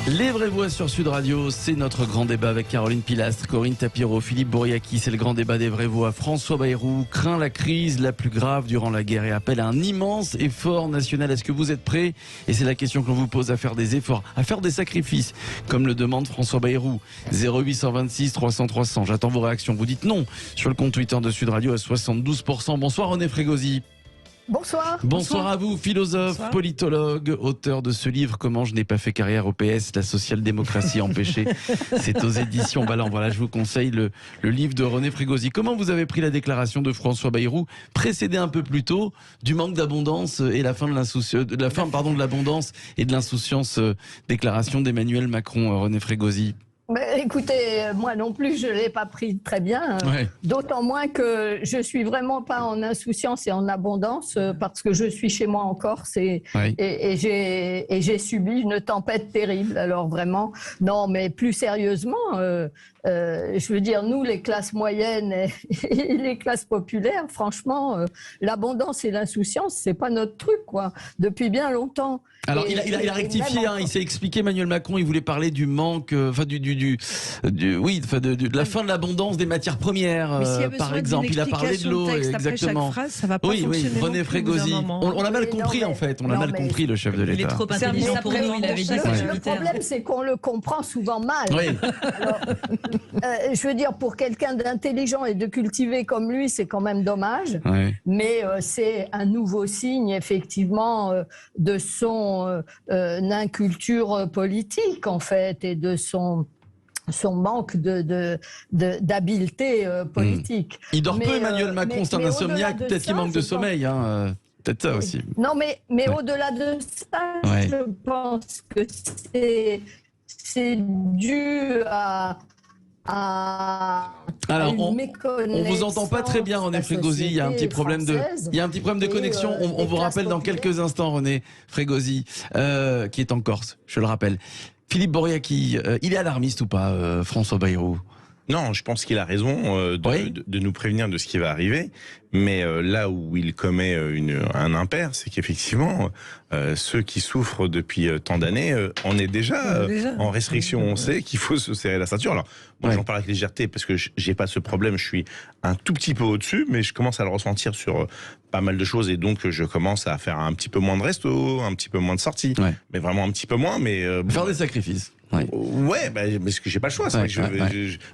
Les vraies voix sur Sud Radio, c'est notre grand débat avec Caroline Pilastre, Corinne Tapiro, Philippe Bouriaki. C'est le grand débat des vraies voix. François Bayrou craint la crise la plus grave durant la guerre et appelle à un immense effort national. Est-ce que vous êtes prêts? Et c'est la question que l'on vous pose, à faire des efforts, à faire des sacrifices, comme le demande François Bayrou. 0826 300 300. J'attends vos réactions. Vous dites non sur le compte Twitter de Sud Radio à 72%. Bonsoir René Frégosi. Bonsoir. Bonsoir à vous, philosophe, Bonsoir. Politologue, auteur de ce livre « Comment je n'ai pas fait carrière au PS, la social-démocratie empêchée ». C'est aux éditions Ballant. Voilà, je vous conseille le livre de René Frégosi. Comment vous avez pris la déclaration de François Bayrou, précédée un peu plus tôt, du manque d'abondance et la fin de l'abondance et de l'insouciance, déclaration d'Emmanuel Macron, René Frégosi? Mais écoutez, moi non plus, je ne l'ai pas pris très bien. Ouais. D'autant moins que je suis vraiment pas en insouciance et en abondance parce que je suis chez moi en Corse et j'ai subi une tempête terrible. Alors vraiment, non, mais plus sérieusement, je veux dire, nous, les classes moyennes et les classes populaires, franchement, l'abondance et l'insouciance, c'est pas notre truc, quoi, depuis bien longtemps. Alors, il a rectifié, il s'est expliqué, Emmanuel Macron, il voulait parler du manque, de la fin de l'abondance des matières premières, par exemple. Il a parlé de l'eau, exactement. Phrase, ça va pas fonctionner. René Frégosi. On a mal compris, en fait. On a mal compris, le chef de l'État. Il est trop intelligent pour nous, il avait dit ça. Le problème, c'est qu'on le comprend souvent mal. Oui. Alors, je veux dire, pour quelqu'un d'intelligent et de cultivé comme lui, c'est quand même dommage. Ouais. Mais c'est un nouveau signe, effectivement, de son inculture politique, en fait, et de son manque d'habileté politique. Il dort peu, Emmanuel Macron, c'est un insomniaque. Peut-être qu'il manque de sommeil. Peut-être ça aussi. Non, mais au-delà de ça, je pense que c'est dû à Alors, une on méconnaissance. vous entend pas très bien, René Frégosi. Il y a un petit problème de connexion. On vous rappelle dans quelques instants, René Frégosi, qui est en Corse, je le rappelle. Philippe Bouriaki, il est alarmiste ou pas, François Bayrou? Non, je pense qu'il a raison de nous prévenir de ce qui va arriver. Mais là où il commet un impair, c'est qu'effectivement, ceux qui souffrent depuis tant d'années, on est déjà en restriction. On sait qu'il faut se serrer la ceinture. Alors, moi, j'en parle avec légèreté parce que j'ai pas ce problème. Je suis un tout petit peu au-dessus, mais je commence à le ressentir sur pas mal de choses. Et donc, je commence à faire un petit peu moins de resto, un petit peu moins de sorties. Ouais. Mais vraiment un petit peu moins. Mais faire des sacrifices. Ouais, parce que j'ai pas le choix.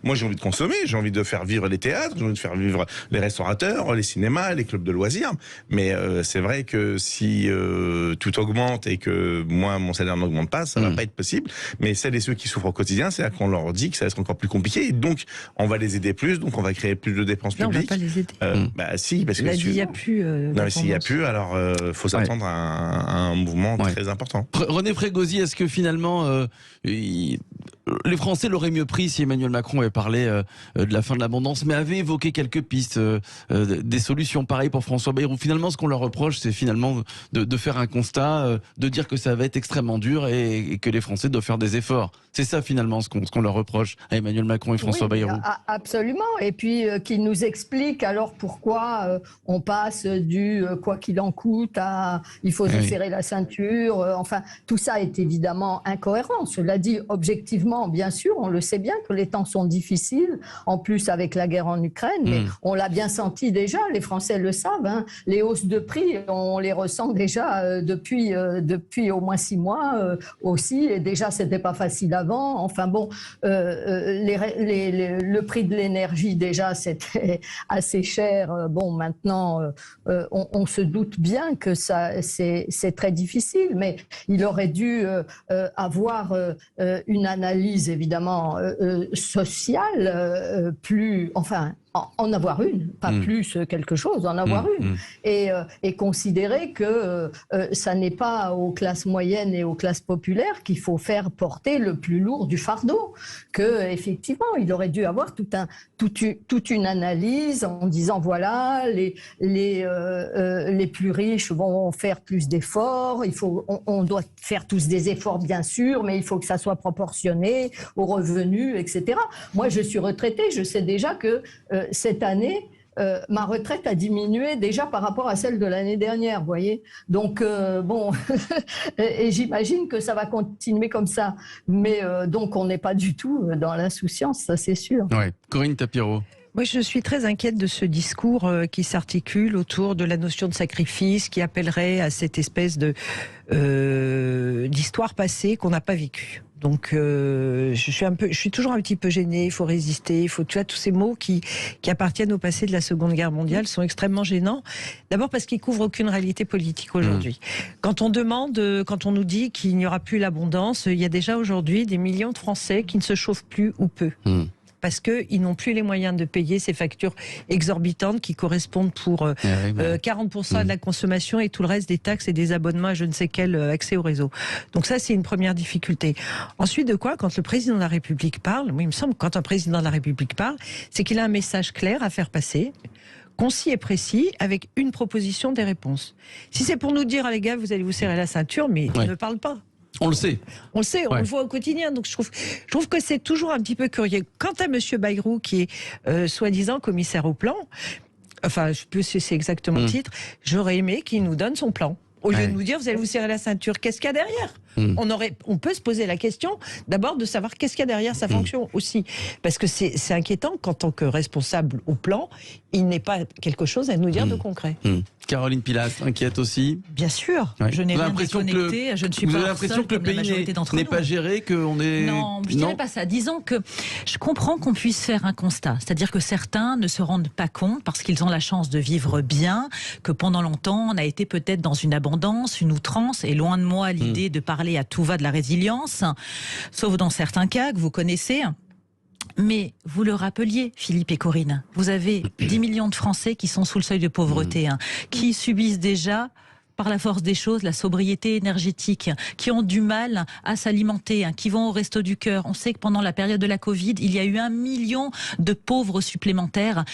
Moi, j'ai envie de consommer, j'ai envie de faire vivre les théâtres, j'ai envie de faire vivre les restaurateurs, les cinémas, les clubs de loisirs. Mais c'est vrai que si tout augmente et que moi, mon salaire n'augmente pas, ça va pas être possible. Mais celles et ceux qui souffrent au quotidien, c'est-à-dire qu'on leur dit que ça va être encore plus compliqué. Et donc, on va les aider plus, donc on va créer plus de dépenses publiques. On va pas les aider. Si, parce que il n'y a plus. Non, mais s'il n'y a plus, alors faut s'attendre à un mouvement très important. René Frégosi, est-ce que finalement les Français l'auraient mieux pris si Emmanuel Macron avait parlé de la fin de l'abondance, mais avait évoqué quelques pistes, des solutions pareilles pour François Bayrou? Finalement, ce qu'on leur reproche, c'est finalement de faire un constat, de dire que ça va être extrêmement dur et que les Français doivent faire des efforts. C'est ça finalement ce qu'on leur reproche à Emmanuel Macron et François Bayrou. Absolument. Et puis qu'ils nous expliquent alors pourquoi on passe du quoi qu'il en coûte à il faut se serrer la ceinture. Enfin, tout ça est évidemment incohérent. Cela dit, objectivement, bien sûr, on le sait bien que les temps sont difficiles, en plus avec la guerre en Ukraine, mais on l'a bien senti déjà, les Français le savent, les hausses de prix, on les ressent déjà depuis au moins 6 mois aussi, et déjà c'était pas facile avant, enfin bon, le prix de l'énergie déjà c'était assez cher, bon maintenant on se doute bien que ça c'est très difficile, mais il aurait dû avoir une analyse évidemment sociale en avoir une, pas plus quelque chose, en avoir une, et considérer que ça n'est pas aux classes moyennes et aux classes populaires qu'il faut faire porter le plus lourd du fardeau, que effectivement il aurait dû avoir toute une analyse en disant voilà les plus riches vont faire plus d'efforts, on doit faire tous des efforts bien sûr, mais il faut que ça soit proportionné aux revenus, etc. Moi je suis retraitée, je sais déjà que cette année, ma retraite a diminué déjà par rapport à celle de l'année dernière, vous voyez. Donc, bon, et j'imagine que ça va continuer comme ça. Mais donc, on n'est pas du tout dans l'insouciance, ça c'est sûr. Ouais. Corinne Tapirots. Moi, je suis très inquiète de ce discours qui s'articule autour de la notion de sacrifice, qui appellerait à cette espèce de d'histoire passée qu'on n'a pas vécue. Donc, je suis toujours un petit peu gênée. Il faut résister. Tu vois, tous ces mots qui appartiennent au passé de la Seconde Guerre mondiale sont extrêmement gênants. D'abord parce qu'ils couvrent aucune réalité politique aujourd'hui. Quand on nous dit qu'il n'y aura plus l'abondance, il y a déjà aujourd'hui des millions de Français qui ne se chauffent plus ou peu. Parce qu'ils n'ont plus les moyens de payer ces factures exorbitantes qui correspondent pour 40% de la consommation et tout le reste des taxes et des abonnements à je ne sais quel accès au réseau. Donc ça, c'est une première difficulté. Ensuite de quoi, quand le président de la République parle, il me semble que quand un président de la République parle, c'est qu'il a un message clair à faire passer, concis et précis, avec une proposition des réponses. Si c'est pour nous dire, les gars, vous allez vous serrer la ceinture, mais il ne parle pas. On le sait. On le sait, on le voit au quotidien. Donc je trouve que c'est toujours un petit peu curieux. Quant à Monsieur Bayrou, qui est soi-disant commissaire au plan, enfin, je ne sais plus si c'est exactement le titre, j'aurais aimé qu'il nous donne son plan. Au lieu de nous dire, vous allez vous serrer la ceinture, qu'est-ce qu'il y a derrière ? On peut se poser la question, d'abord, de savoir qu'est-ce qu'il y a derrière sa fonction aussi. Parce que c'est inquiétant qu'en tant que responsable au plan, il n'ait pas quelque chose à nous dire de concret. Caroline Pilastre, inquiète aussi. Bien sûr, je n'ai rien déconnecté, je ne suis pas. Vous avez l'impression que le pays n'est pas géré, qu'on est. Non, je ne dirais pas ça. Disons que je comprends qu'on puisse faire un constat. C'est-à-dire que certains ne se rendent pas compte, parce qu'ils ont la chance de vivre bien, que pendant longtemps, on a été peut-être dans une abondance, une outrance, et loin de moi l'idée de parler à tout va de la résilience, sauf dans certains cas que vous connaissez. Mais vous le rappeliez, Philippe et Corinne, vous avez 10 millions de Français qui sont sous le seuil de pauvreté, qui subissent déjà, par la force des choses, la sobriété énergétique, qui ont du mal à s'alimenter, qui vont au resto du cœur. On sait que pendant la période de la Covid, il y a eu 1 million de pauvres supplémentaires,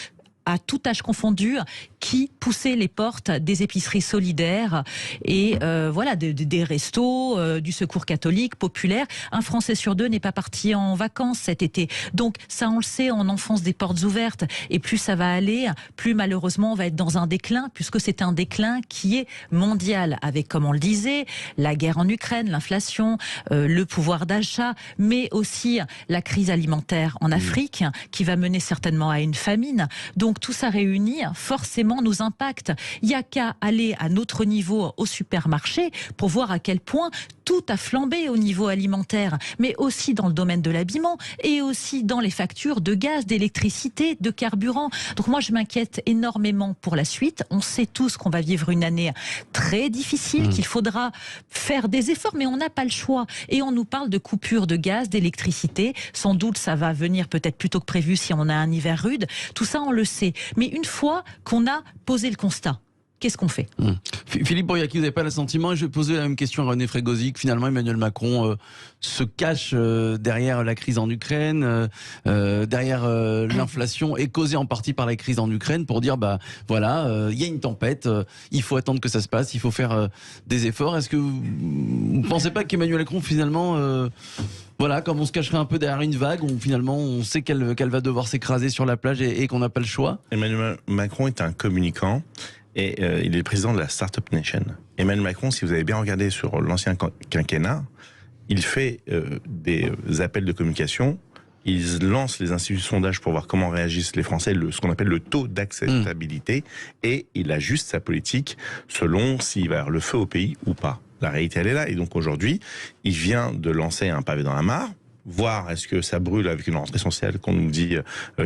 à tout âge confondu, qui poussaient les portes des épiceries solidaires et voilà, des restos, du secours catholique, populaire. Un Français sur 2 n'est pas parti en vacances cet été. Donc ça, on le sait, on enfonce des portes ouvertes. Et plus ça va aller, plus malheureusement on va être dans un déclin, puisque c'est un déclin qui est mondial, avec, comme on le disait, la guerre en Ukraine, l'inflation, le pouvoir d'achat, mais aussi la crise alimentaire en Afrique, qui va mener certainement à une famine. Donc tout ça réuni, forcément, nous impacte. Il n'y a qu'à aller à notre niveau au supermarché pour voir à quel point tout a flambé au niveau alimentaire, mais aussi dans le domaine de l'habillement et aussi dans les factures de gaz, d'électricité, de carburant. Donc moi, je m'inquiète énormément pour la suite. On sait tous qu'on va vivre une année très difficile, qu'il faudra faire des efforts, mais on n'a pas le choix. Et on nous parle de coupure de gaz, d'électricité. Sans doute, ça va venir peut-être plus tôt que prévu si on a un hiver rude. Tout ça, on le sait. Mais une fois qu'on a posé le constat, qu'est-ce qu'on fait? Philippe Bouriaki, vous n'avez pas l'assentiment, et je vais poser la même question à René Frégosi, que finalement Emmanuel Macron se cache derrière la crise en Ukraine, derrière l'inflation, et causée en partie par la crise en Ukraine, pour dire, bah voilà, il y a une tempête, il faut attendre que ça se passe, il faut faire des efforts. Est-ce que vous ne pensez pas qu'Emmanuel Macron, finalement, voilà, comme on se cacherait un peu derrière une vague, où finalement on sait qu'elle va devoir s'écraser sur la plage et qu'on n'a pas le choix? Emmanuel Macron est un communicant. Et il est le président de la Startup Nation. Emmanuel Macron, si vous avez bien regardé sur l'ancien quinquennat, il fait des appels de communication, il lance les instituts de sondage pour voir comment réagissent les Français, ce qu'on appelle le taux d'acceptabilité, et il ajuste sa politique selon s'il va y avoir le feu au pays ou pas. La réalité, elle est là. Et donc aujourd'hui, il vient de lancer un pavé dans la mare, voir est-ce que ça brûle avec une rentrée sociale qu'on nous dit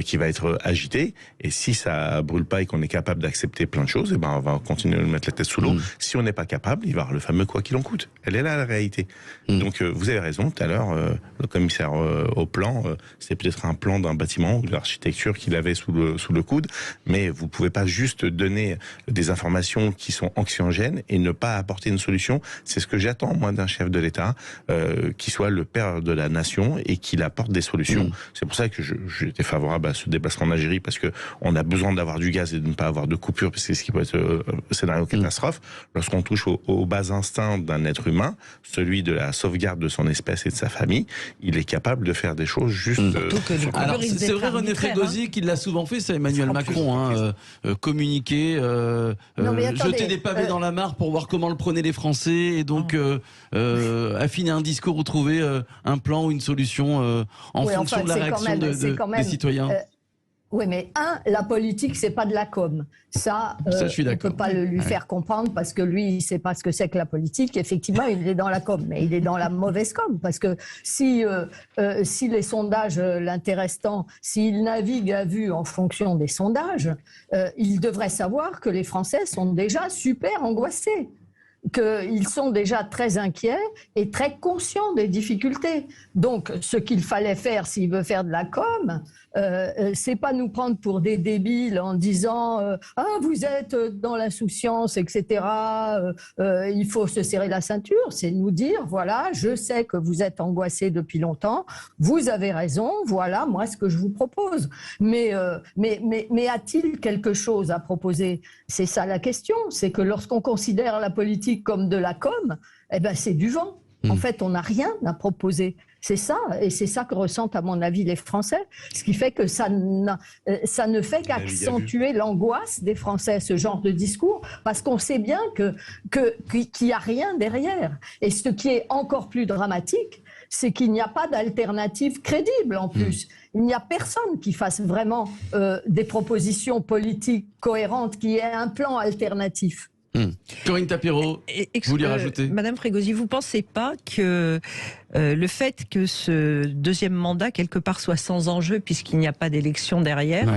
qui va être agitée, et si ça brûle pas et qu'on est capable d'accepter plein de choses, et ben on va continuer de mettre la tête sous l'eau. Si on n'est pas capable, il va y avoir le fameux quoi qu'il en coûte. Elle est là la réalité. Donc vous avez raison, tout à l'heure le commissaire au plan, c'est peut-être un plan d'un bâtiment ou de l'architecture qu'il avait sous le coude, mais vous pouvez pas juste donner des informations qui sont anxiogènes et ne pas apporter une solution. C'est ce que j'attends moi d'un chef de l'État, qui soit le père de la nation, questions et qu'il apporte des solutions. C'est pour ça que j'étais favorable à ce déplacement en Algérie, parce que on a besoin d'avoir du gaz et de ne pas avoir de coupure, parce que c'est ce qui peut être scénario catastrophe. Lorsqu'on touche aux bas instincts d'un être humain, celui de la sauvegarde de son espèce et de sa famille, il est capable de faire des choses juste... Alors, c'est vrai, René Frégosi, qui l'a souvent fait, c'est Emmanuel Macron, communiquer, jeter des pavés dans la mare pour voir comment le prenaient les Français, et donc affiner un discours ou trouver un plan ou une solution en fonction de la réaction des citoyens. Oui, mais la politique, c'est pas de la com. Ça je suis d'accord. On peut pas lui faire comprendre, parce que lui, il sait pas ce que c'est que la politique. Effectivement, il est dans la com, mais il est dans la mauvaise com, parce que si les sondages l'intéressent tant, s'il navigue à vue en fonction des sondages, il devrait savoir que les Français sont déjà super angoissés, qu'ils sont déjà très inquiets et très conscients des difficultés. Donc, ce qu'il fallait faire, s'il veut faire de la com, c'est pas nous prendre pour des débiles en disant ah, vous êtes dans l'insouciance, etc. Il faut se serrer la ceinture. C'est nous dire, voilà, je sais que vous êtes angoissés depuis longtemps, vous avez raison, voilà moi ce que je vous propose. Mais a-t-il quelque chose à proposer? C'est ça la question. C'est que lorsqu'on considère la politique comme de la com, eh ben c'est du vent. En fait, on n'a rien à proposer. C'est ça, et c'est ça que ressentent, à mon avis, les Français. Ce qui fait que ça ne fait qu'accentuer l'angoisse des Français, ce genre de discours, parce qu'on sait bien qu'il n'y a rien derrière. Et ce qui est encore plus dramatique, c'est qu'il n'y a pas d'alternative crédible en plus. Il n'y a personne qui fasse vraiment des propositions politiques cohérentes, qui ait un plan alternatif. Corinne Tapireau, vous voulez rajouter? Madame Frégosi, vous ne pensez pas que le fait que ce deuxième mandat, quelque part, soit sans enjeu, puisqu'il n'y a pas d'élection derrière,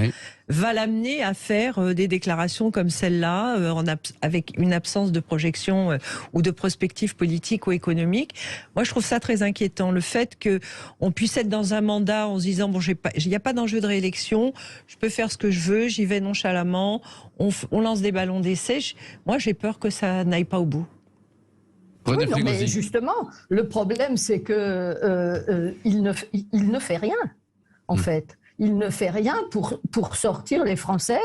va l'amener à faire des déclarations comme celle-là, avec une absence de projection ou de prospective politique ou économique? Moi, je trouve ça très inquiétant. Le fait qu'on puisse être dans un mandat en se disant, bon, il n'y a pas d'enjeu de réélection, je peux faire ce que je veux, j'y vais nonchalamment, on lance des ballons d'essai. Moi, j'ai peur que ça n'aille pas au bout. Oui, non, mais justement, le problème, c'est que il ne fait rien, en fait. Il ne fait rien pour sortir les Français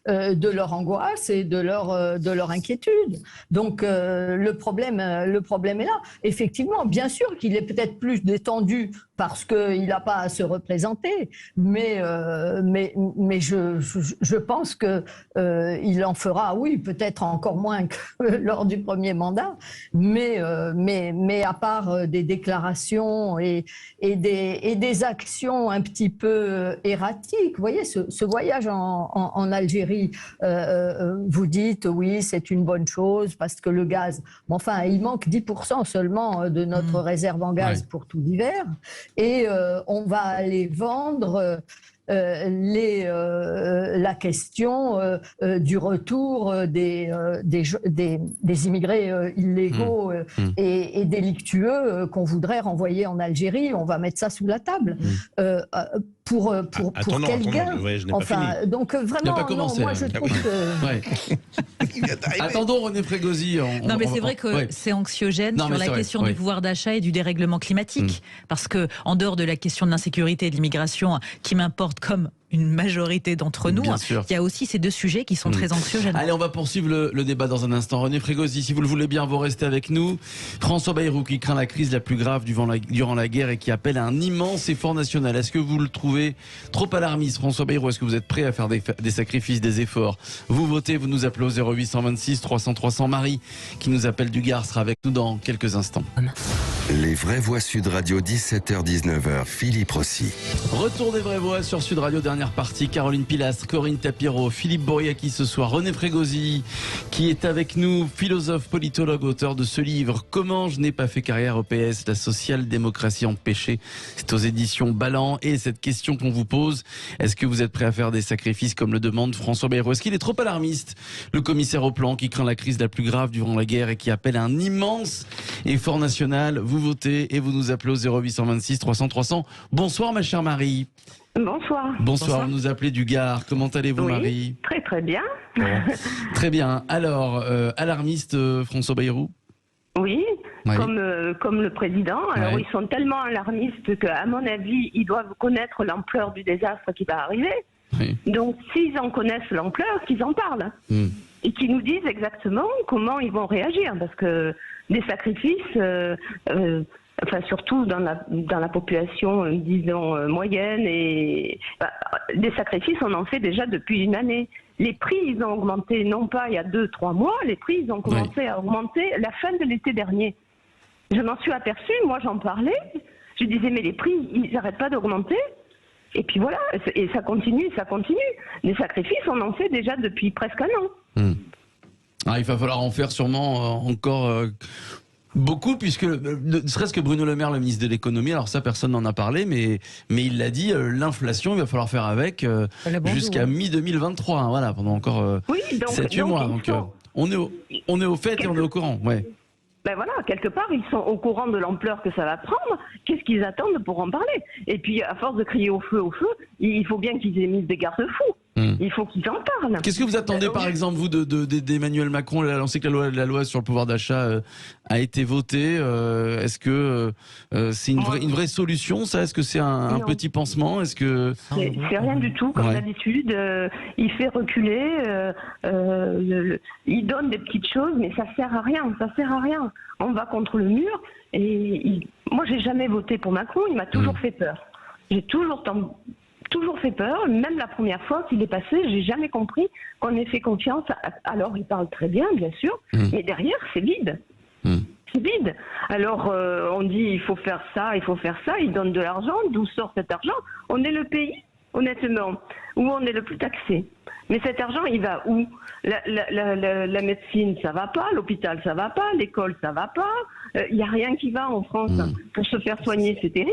de leur angoisse et de leur inquiétude. Donc le problème est là. Effectivement, bien sûr qu'il est peut-être plus détendu parce qu'il n'a pas à se représenter, mais je pense que il en fera, oui, peut-être encore moins que lors du premier mandat, mais à part des déclarations et des actions un petit peu erratique. Vous voyez, ce voyage en Algérie, vous dites, oui, c'est une bonne chose parce que le gaz, enfin, il manque 10% seulement de notre réserve en gaz pour tout l'hiver, et on va aller vendre la question du retour des immigrés illégaux et délictueux qu'on voudrait renvoyer en Algérie. On va mettre ça sous la table. Pour quel gain? Enfin, donc vraiment, non, moi je trouve que... Attendons René Frégosi. Non, mais c'est vrai que c'est anxiogène sur la question du pouvoir d'achat et du dérèglement climatique. Parce que, en dehors de la question de l'insécurité et de l'immigration, qui m'importe comme une majorité d'entre nous, il y a aussi ces deux sujets qui sont très anxiogènes. Allez, on va poursuivre le débat dans un instant. René Frégosi, si vous le voulez bien, vous restez avec nous. François Bayrou, qui craint la crise la plus grave durant la guerre et qui appelle à un immense effort national. Est-ce que vous le trouvez trop alarmiste, François Bayrou? Est-ce que vous êtes prêt à faire des sacrifices, des efforts? Vous votez, vous nous appelez au 0826 300 300. Marie, qui nous appelle du Gard, sera avec nous dans quelques instants. Les vraies voix Sud Radio, 17h-19h, Philippe Rossi. Retour des vraies voix sur Sud Radio, dernière partie. Caroline Pilastre, Corinne Tapireau, Philippe Bouriaki ce soir, René Frégosi qui est avec nous, philosophe, politologue, auteur de ce livre « Comment je n'ai pas fait carrière au PS, la social-démocratie empêchée ». C'est aux éditions Ballant. Et cette question qu'on vous pose, est-ce que vous êtes prêt à faire des sacrifices comme le demande François Bayrou? Est-ce qu'il est trop alarmiste, le commissaire au plan, qui craint la crise la plus grave durant la guerre et qui appelle à un immense effort national? Vous votez et vous nous appelez au 0826 300 300. Bonsoir ma chère Marie. Bonsoir. Bonsoir, vous nous appelez du Gard. Comment allez-vous, Marie? Très très bien. Bon. Très bien. Alors, alarmiste, François Bayrou? Oui, comme le président. Alors ils sont tellement alarmistes qu'à mon avis, ils doivent connaître l'ampleur du désastre qui va arriver. Oui. Donc s'ils en connaissent l'ampleur, qu'ils en parlent. Et qu'ils nous disent exactement comment ils vont réagir. Parce que des sacrifices, enfin surtout dans la population, disons, moyenne, et des sacrifices, on en fait déjà depuis une année. Les prix, ils ont augmenté, non pas il y a 2-3 mois, les prix, ils ont commencé à augmenter la fin de l'été dernier. Je m'en suis aperçue, moi j'en parlais, je disais mais les prix, ils n'arrêtent pas d'augmenter. Et puis voilà, et ça continue, ça continue. Les sacrifices, on en fait déjà depuis presque un an. Il va falloir en faire sûrement encore beaucoup, puisque ne serait-ce que Bruno Le Maire, le ministre de l'économie, alors ça personne n'en a parlé, mais il l'a dit, l'inflation, il va falloir faire avec jusqu'à mi-2023, voilà, pendant encore 7-8 mois. Donc on est au fait et on est au courant. Ouais. Ben voilà, quelque part, ils sont au courant de l'ampleur que ça va prendre. Qu'est-ce qu'ils attendent pour en parler? Et puis, à force de crier au feu, il faut bien qu'ils aient mis des garde-fous. Il faut qu'ils en parlent. Qu'est-ce que vous attendez, par exemple, vous, d'Emmanuel Macron? Il a lancé que la loi sur le pouvoir d'achat a été votée. Est-ce que c'est une vraie solution, ça? Est-ce que c'est un petit pansement? Est-ce que c'est rien du tout, comme d'habitude. Il fait reculer. Il donne des petites choses, mais ça sert à rien. Ça sert à rien. On va contre le mur. Et moi, j'ai jamais voté pour Macron. Il m'a toujours fait peur. J'ai toujours fait peur, même la première fois qu'il est passé, j'ai jamais compris qu'on ait fait confiance. Alors il parle très bien sûr, mais derrière c'est vide. C'est vide. Alors on dit il faut faire ça, il donne de l'argent, d'où sort cet argent? On est le pays, honnêtement, où on est le plus taxé. Mais cet argent, il va où? La médecine, ça va pas, l'hôpital, ça va pas, l'école, ça va pas. Il n'y a rien qui va en France. Pour se faire soigner, c'est terrible.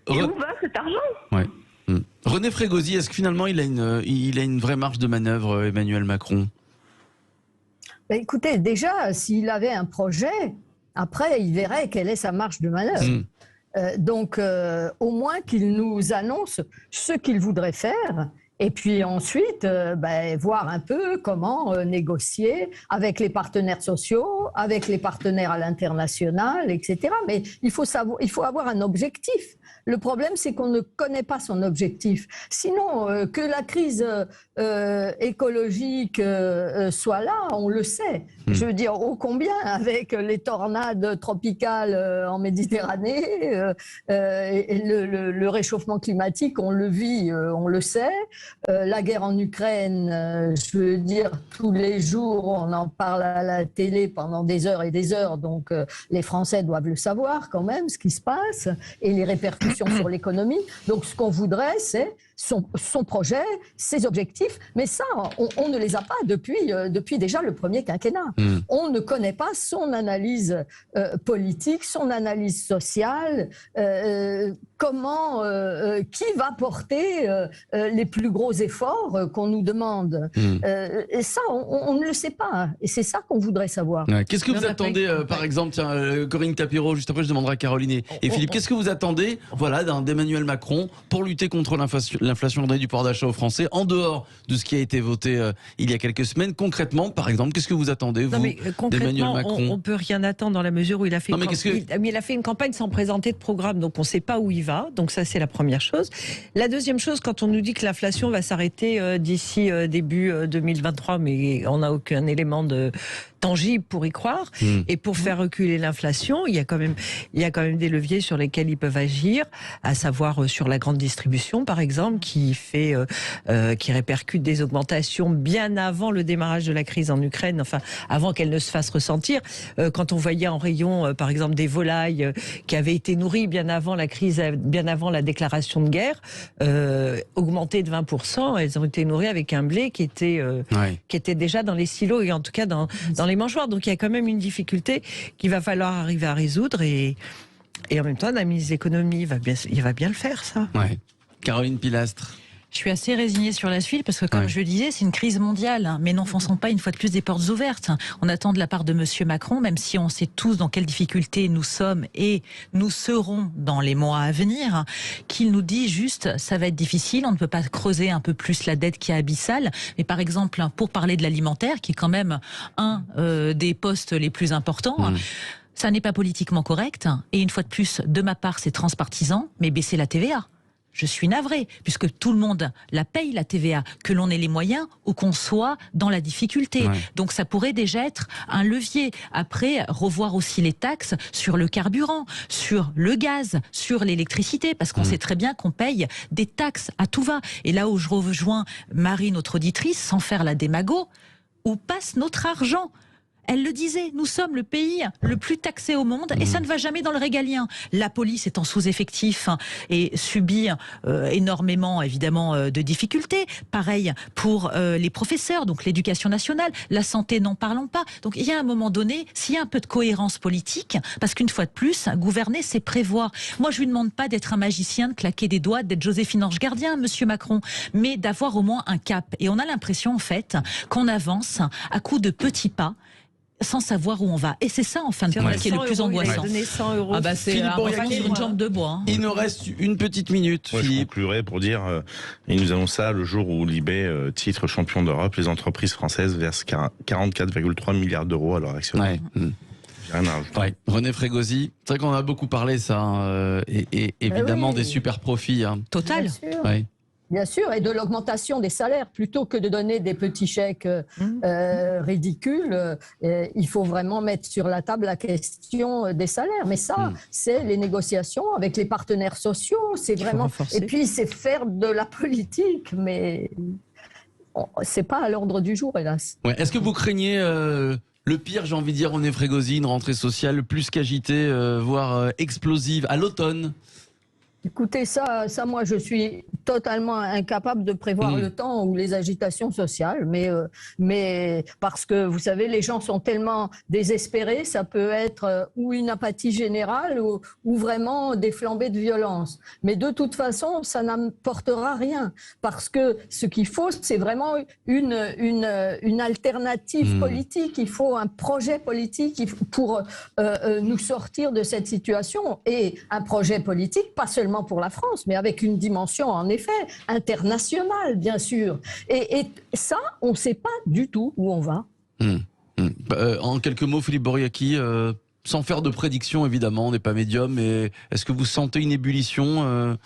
Et où va cet argent? René Frégosi, est-ce que finalement il a une vraie marge de manœuvre, Emmanuel Macron? Écoutez, déjà, s'il avait un projet, après, il verrait quelle est sa marge de manœuvre. Donc, au moins qu'il nous annonce ce qu'il voudrait faire. Et puis ensuite, voir un peu comment négocier avec les partenaires sociaux, avec les partenaires à l'international, etc. Mais il faut avoir un objectif. Le problème, c'est qu'on ne connaît pas son objectif. Sinon, que la crise écologique soit là, on le sait. Je veux dire, ô combien, avec les tornades tropicales en Méditerranée, et le réchauffement climatique, on le vit, on le sait. La guerre en Ukraine, je veux dire, tous les jours, on en parle à la télé pendant des heures et des heures. Donc, les Français doivent le savoir quand même, ce qui se passe, et les répercussions sur l'économie. Donc, ce qu'on voudrait, c'est son projet, ses objectifs, mais ça, on ne les a pas depuis déjà le premier quinquennat. On ne connaît pas son analyse politique, son analyse sociale, qui va porter les plus gros efforts qu'on nous demande. Et ça, on ne le sait pas. Et c'est ça qu'on voudrait savoir. Qu'est-ce que vous attendez, par exemple, Corinne Tapiro, juste après je demanderai à Caroline et Philippe, qu'est-ce que vous attendez d'Emmanuel Macron pour lutter contre l'inflation du pouvoir d'achat aux Français, en dehors de ce qui a été voté il y a quelques semaines? Concrètement, par exemple, qu'est-ce que vous attendez, vous, d'Emmanuel Macron? On ne peut rien attendre dans la mesure où il a fait une campagne sans présenter de programme, donc on ne sait pas où il va. Donc ça, c'est la première chose. La deuxième chose, quand on nous dit que l'inflation va s'arrêter d'ici début 2023, mais on n'a aucun élément tangible pour y croire, et pour faire reculer l'inflation, il y a quand même des leviers sur lesquels ils peuvent agir, à savoir sur la grande distribution, par exemple, qui répercute des augmentations bien avant le démarrage de la crise en Ukraine, enfin avant qu'elle ne se fasse ressentir. Quand on voyait en rayon, par exemple, des volailles qui avaient été nourries bien avant la crise, bien avant la déclaration de guerre, augmentées de 20%, elles ont été nourries avec un blé qui était déjà dans les silos, et en tout cas dans les mangeoires. Donc il y a quand même une difficulté qu'il va falloir arriver à résoudre, et en même temps, la ministre de l'économie il va bien le faire, ça. Caroline Pilastre. Je suis assez résignée sur la suite parce que, comme je le disais, c'est une crise mondiale. Mais n'enfonçons pas une fois de plus des portes ouvertes. On attend de la part de Monsieur Macron, même si on sait tous dans quelles difficultés nous sommes et nous serons dans les mois à venir, qu'il nous dit juste, ça va être difficile, on ne peut pas creuser un peu plus la dette qui est abyssale. Mais par exemple, pour parler de l'alimentaire, qui est quand même un des postes les plus importants, Ça n'est pas politiquement correct. Et une fois de plus, de ma part, c'est transpartisan, mais baisser la TVA. Je suis navrée, puisque tout le monde la paye, la TVA, que l'on ait les moyens ou qu'on soit dans la difficulté. Ouais. Donc ça pourrait déjà être un levier. Après, revoir aussi les taxes sur le carburant, sur le gaz, sur l'électricité, parce qu'on sait très bien qu'on paye des taxes à tout va. Et là où je rejoins Marie, notre auditrice, sans faire la démago, où passe notre argent ? Elle le disait, nous sommes le pays le plus taxé au monde et ça ne va jamais dans le régalien. La police est en sous-effectif et subit énormément, évidemment, de difficultés. Pareil pour les professeurs, donc l'éducation nationale, la santé, n'en parlons pas. Donc il y a un moment donné, s'il y a un peu de cohérence politique, parce qu'une fois de plus, gouverner, c'est prévoir. Moi, je lui demande pas d'être un magicien, de claquer des doigts, d'être Joséphine Ange Gardien, Monsieur Macron, mais d'avoir au moins un cap. Et on a l'impression, en fait, qu'on avance à coups de petits pas, sans savoir où on va. Et c'est ça, en fin de compte, qui est le plus angoissant. Donner 100 euros. Ah bah c'est une jambe de bois. Hein. Il nous reste une petite minute. Ouais, je conclurai pour dire, et nous avons ça le jour où Libé titre champion d'Europe, les entreprises françaises versent 44,3 milliards d'euros à leurs actionnaires. Ouais. J'ai rien à rajouter. Ouais. René Frégosi, c'est vrai qu'on a beaucoup parlé ça, et évidemment des super profits. Hein. Total. Bien sûr, et de l'augmentation des salaires, plutôt que de donner des petits chèques ridicules, il faut vraiment mettre sur la table la question des salaires. Mais ça, c'est les négociations avec les partenaires sociaux, c'est vraiment... Et puis, c'est faire de la politique, mais c'est pas à l'ordre du jour, hélas. Ouais. Est-ce que vous craignez... le pire, j'ai envie de dire, René Frégosi, une rentrée sociale plus qu'agitée, voire explosive, à l'automne? Écoutez, ça, moi, je suis totalement incapable de prévoir le temps ou les agitations sociales, mais parce que, vous savez, les gens sont tellement désespérés, ça peut être ou une apathie générale ou vraiment des flambées de violence. Mais de toute façon, ça n'apportera rien, parce que ce qu'il faut, c'est vraiment une alternative politique. Il faut un projet politique pour nous sortir de cette situation, et un projet politique, pas seulement pour la France, mais avec une dimension, en effet, internationale, bien sûr. Et ça, on ne sait pas du tout où on va. En quelques mots, Philippe Boriaki, sans faire de prédiction, évidemment, on n'est pas médium, mais est-ce que vous sentez une ébullition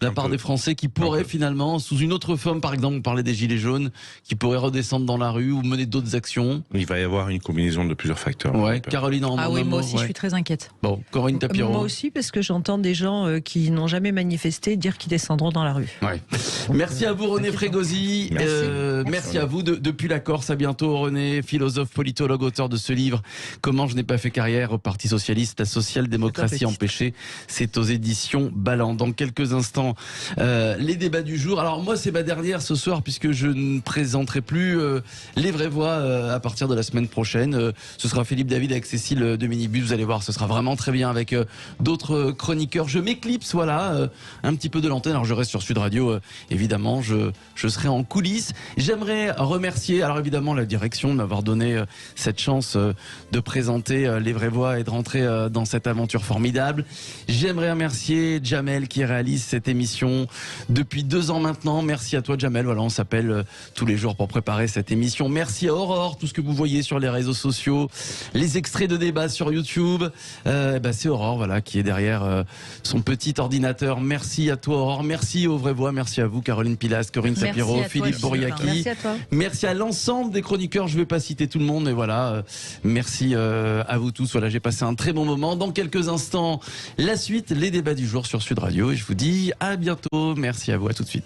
de la part des Français qui pourraient finalement, sous une autre forme, par exemple, on parlait des Gilets jaunes, qui pourraient redescendre dans la rue ou mener d'autres actions? Il va y avoir une combinaison de plusieurs facteurs. Ouais. Caroline, en oui, moi aussi, je suis très inquiète. Bon, Corinne Tapiro. Moi aussi, parce que j'entends des gens qui n'ont jamais manifesté dire qu'ils descendront dans la rue. Ouais. Merci à vous, René Frégosi. Merci à vous. Depuis la Corse, à bientôt, René, philosophe, politologue, auteur de ce livre « Comment je n'ai pas fait carrière au Parti Socialiste, la social-démocratie empêchée ». C'est aux éditions Balland. Dans quelques instants, les débats du jour. Alors moi, c'est ma dernière ce soir, puisque je ne présenterai plus les vraies voix à partir de la semaine prochaine. Ce sera Philippe David avec Cécile de Minibus. Vous allez voir, ce sera vraiment très bien avec d'autres chroniqueurs. Je m'éclipse, voilà, un petit peu de l'antenne. Alors je reste sur Sud Radio, évidemment. Je serai en coulisses. J'aimerais remercier, alors évidemment, la direction de m'avoir donné cette chance de présenter les vraies voix et de rentrer dans cette aventure formidable. J'aimerais remercier Jamel qui réalise cette émission depuis 2 ans maintenant. Merci à toi, Jamel. Voilà, on s'appelle tous les jours pour préparer cette émission. Merci à Aurore, tout ce que vous voyez sur les réseaux sociaux, les extraits de débats sur YouTube. C'est Aurore, voilà, qui est derrière son petit ordinateur. Merci à toi, Aurore. Merci aux vraies voix. Merci à vous, Caroline Pilastre, Corinne Tapiro, Philippe Boriaki. Merci à toi. Merci à l'ensemble des chroniqueurs. Je ne vais pas citer tout le monde, mais voilà. Merci à vous tous. Voilà, j'ai passé un très bon moment. Dans quelques instants, la suite, les débats du jour sur Sud Radio. Et je vous dis à bientôt. Merci à vous. À tout de suite.